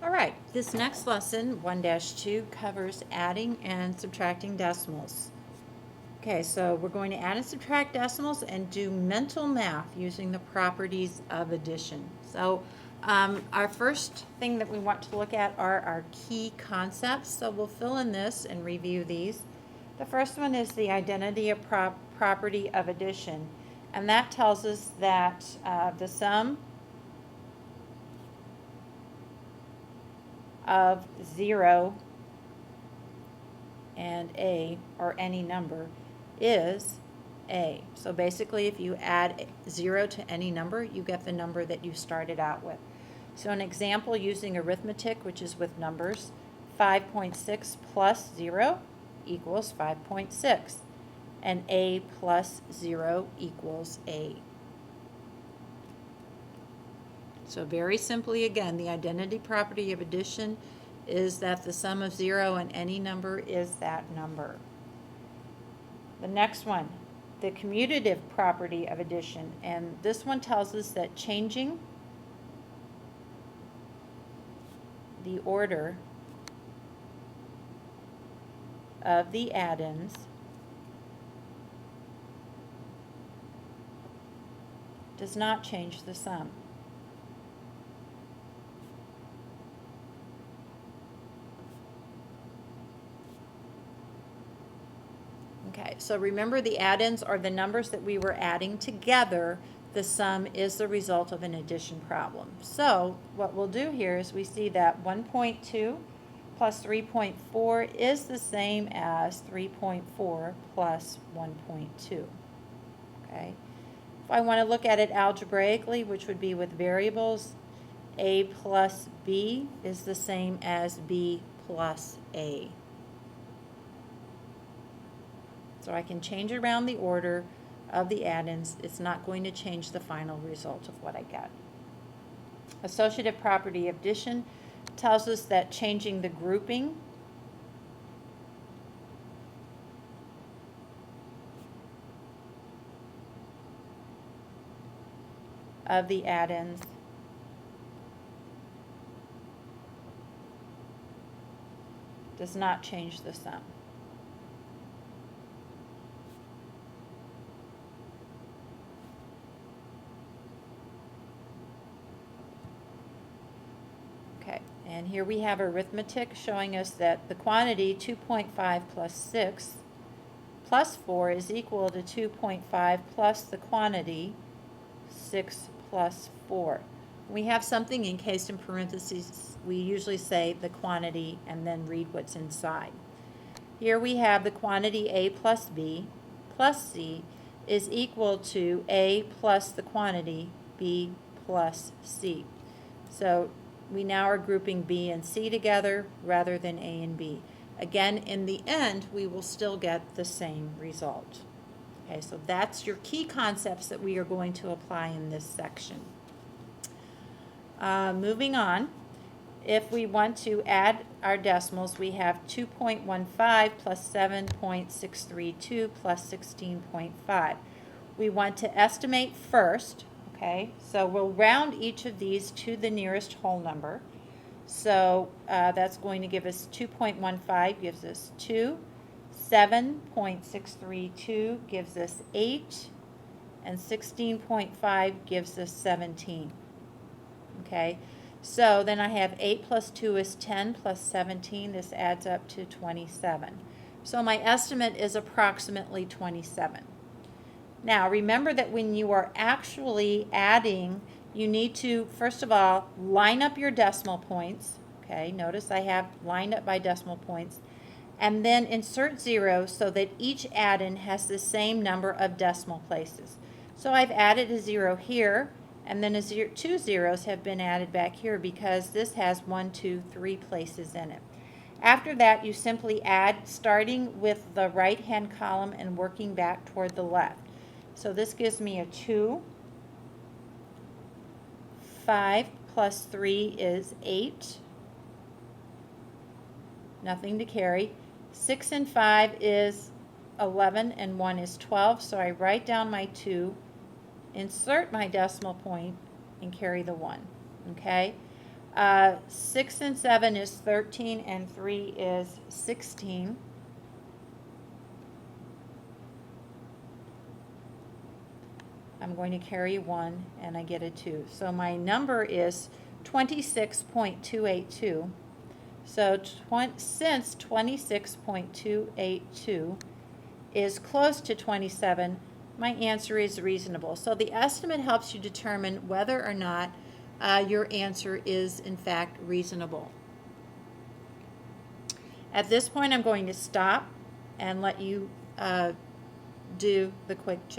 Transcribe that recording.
All right, this next lesson, 1-2, covers adding and subtracting decimals. Okay, so we're going to add and subtract decimals and do mental math using the properties of addition. So our first thing that we want to look at are our key concepts. So we'll fill in this and review these. The first one is the identity of property of addition, and that tells us that the sum of 0 and a, or any number, is a. So basically, if you add 0 to any number, you get the number that you started out with. So an example using arithmetic, which is with numbers, 5.6 plus 0 equals 5.6, and a plus 0 equals a. So very simply, again, the identity property of addition is that the sum of 0 and any number is that number. The next one, the commutative property of addition, and this one tells us that changing the order of the addends does not change the sum. Okay, so remember, the addends are the numbers that we were adding together. The sum is the result of an addition problem. So what we'll do here is we see that 1.2 plus 3.4 is the same as 3.4 plus 1.2. Okay, if I want to look at it algebraically, which would be with variables, a plus b is the same as b plus a. So I can change around the order of the addends. It's not going to change the final result of what I get. Associative property of addition tells us that changing the grouping of the addends does not change the sum. Okay, and here we have arithmetic showing us that the quantity 2.5 plus 6 plus 4 is equal to 2.5 plus the quantity 6 plus 4. We have something encased in parentheses. We usually say the quantity and then read what's inside. Here we have the quantity a plus b plus c is equal to a plus the quantity b plus c. So we now are grouping b and c together rather than a and b. Again, in the end, we will still get the same result. Okay, so that's your key concepts that we are going to apply in this section. Moving on, if we want to add our decimals, we have 2.15 plus 7.632 plus 16.5. We want to estimate first. Okay, so we'll round each of these to the nearest whole number. So that's going to give us 2.15 gives us 2, 7.632 gives us 8, and 16.5 gives us 17. Okay, so then I have 8 plus 2 is 10 plus 17. This adds up to 27. So my estimate is approximately 27. Now, remember that when you are actually adding, you need to, first of all, line up your decimal points. Okay, notice I have lined up by decimal points. And then insert zeros so that each addend has the same number of decimal places. So I've added a 0 here, and then 2 zeros have been added back here because this has 1, 2, 3 places in it. After that, you simply add, starting with the right-hand column and working back toward the left. So this gives me a 2. 5 plus 3 is 8. Nothing to carry. 6 and 5 is 11, and 1 is 12. So I write down my 2, insert my decimal point, and carry the 1. Okay? 6 and 7 is 13, and 3 is 16. I'm going to carry 1, and I get a 2. So my number is 26.282. So since 26.282 is close to 27, my answer is reasonable. So the estimate helps you determine whether or not your answer is in fact reasonable. At this point, I'm going to stop and let you do the quick check.